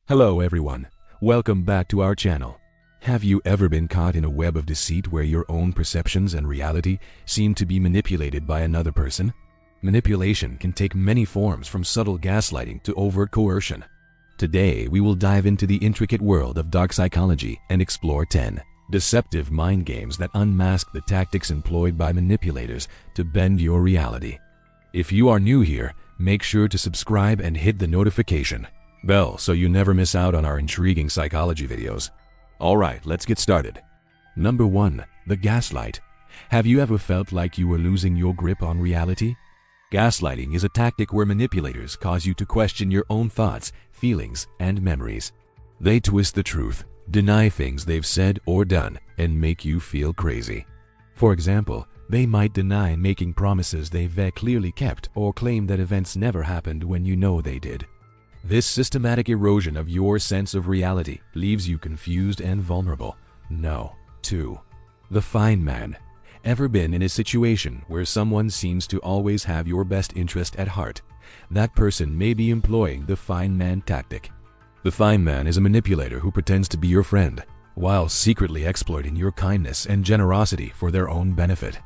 Hello everyone, welcome back to our channel. Have you ever been caught in a web of deceit where your own perceptions and reality seem to be manipulated by another person? Manipulation can take many forms, from subtle gaslighting to overt coercion. Today we will dive into the intricate world of dark psychology and explore 10 deceptive mind games that unmask the tactics employed by manipulators to bend your reality. If you are new here, make sure to subscribe and hit the notification bell so you never miss out on our intriguing psychology videos. Alright, let's get started. Number 1. The gaslight. Have you ever felt like you were losing your grip on reality? Gaslighting is a tactic where manipulators cause you to question your own thoughts, feelings, and memories. They twist the truth, deny things they've said or done, and make you feel crazy. For example, they might deny making promises they've clearly kept or claim that events never happened when you know they did. This systematic erosion of your sense of reality leaves you confused and vulnerable. No. 2. The fine man. Ever been in a situation where someone seems to always have your best interest at heart? That person may be employing the fine man tactic. The fine man is a manipulator who pretends to be your friend, while secretly exploiting your kindness and generosity for their own benefit.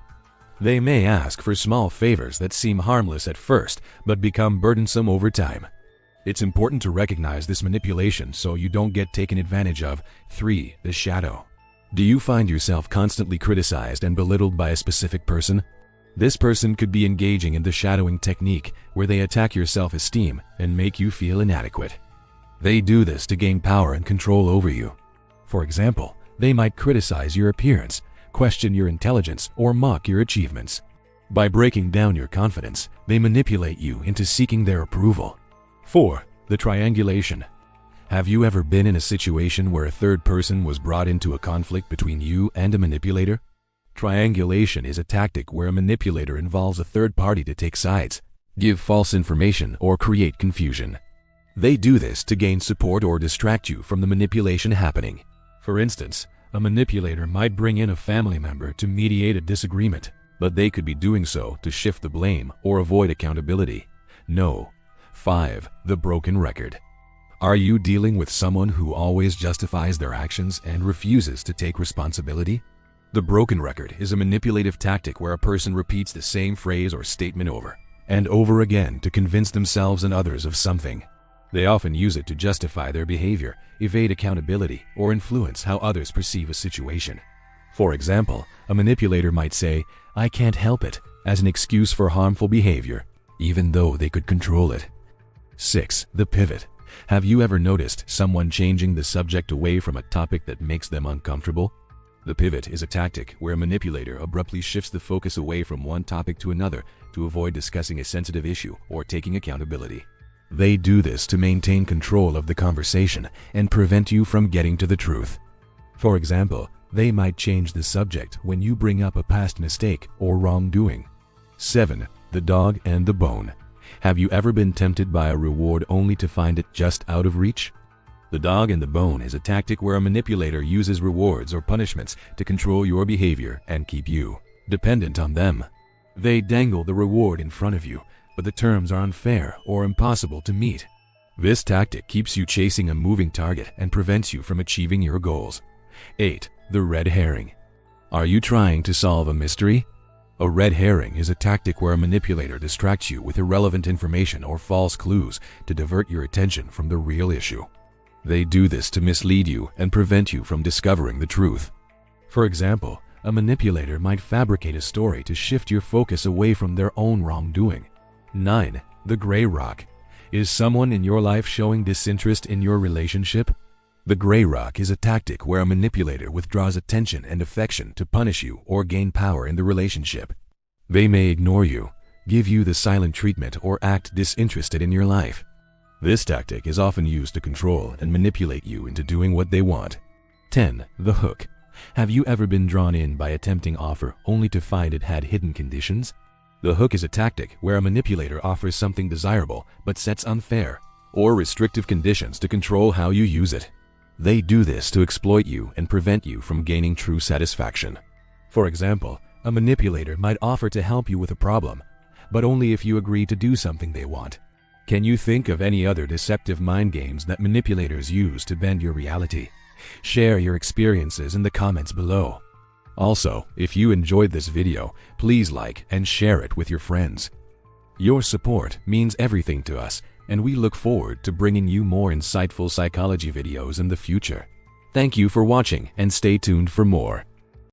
They may ask for small favors that seem harmless at first, but become burdensome over time. It's important to recognize this manipulation so you don't get taken advantage of. 3. The shadow. Do you find yourself constantly criticized and belittled by a specific person? This person could be engaging in the shadowing technique, where they attack your self-esteem and make you feel inadequate. They do this to gain power and control over you. For example, they might criticize your appearance, question your intelligence, or mock your achievements. By breaking down your confidence, they manipulate you into seeking their approval. 4. The triangulation. Have you ever been in a situation where a third person was brought into a conflict between you and a manipulator? Triangulation is a tactic where a manipulator involves a third party to take sides, give false information, or create confusion. They do this to gain support or distract you from the manipulation happening. For instance, a manipulator might bring in a family member to mediate a disagreement, but they could be doing so to shift the blame or avoid accountability. No. 5. The broken record. Are you dealing with someone who always justifies their actions and refuses to take responsibility? The broken record is a manipulative tactic where a person repeats the same phrase or statement over and over again to convince themselves and others of something. They often use it to justify their behavior, evade accountability, or influence how others perceive a situation. For example, a manipulator might say, "I can't help it," as an excuse for harmful behavior, even though they could control it. 6. The pivot. Have you ever noticed someone changing the subject away from a topic that makes them uncomfortable? The pivot is a tactic where a manipulator abruptly shifts the focus away from one topic to another to avoid discussing a sensitive issue or taking accountability. They do this to maintain control of the conversation and prevent you from getting to the truth. For example, they might change the subject when you bring up a past mistake or wrongdoing. 7. The dog and the bone. Have you ever been tempted by a reward only to find it just out of reach? The dog and the bone is a tactic where a manipulator uses rewards or punishments to control your behavior and keep you dependent on them. They dangle the reward in front of you, but the terms are unfair or impossible to meet. This tactic keeps you chasing a moving target and prevents you from achieving your goals. 8. The red herring. Are you trying to solve a mystery? A red herring is a tactic where a manipulator distracts you with irrelevant information or false clues to divert your attention from the real issue. They do this to mislead you and prevent you from discovering the truth. For example, a manipulator might fabricate a story to shift your focus away from their own wrongdoing. 9. The gray rock. Is someone in your life showing disinterest in your relationship? The gray rock is a tactic where a manipulator withdraws attention and affection to punish you or gain power in the relationship. They may ignore you, give you the silent treatment, or act disinterested in your life. This tactic is often used to control and manipulate you into doing what they want. 10. The hook. Have you ever been drawn in by a tempting offer only to find it had hidden conditions? The hook is a tactic where a manipulator offers something desirable but sets unfair or restrictive conditions to control how you use it. They do this to exploit you and prevent you from gaining true satisfaction. For example, a manipulator might offer to help you with a problem, but only if you agree to do something they want. Can you think of any other deceptive mind games that manipulators use to bend your reality? Share your experiences in the comments below. Also, if you enjoyed this video, please like and share it with your friends. Your support means everything to us, and we look forward to bringing you more insightful psychology videos in the future. Thank you for watching, and stay tuned for more.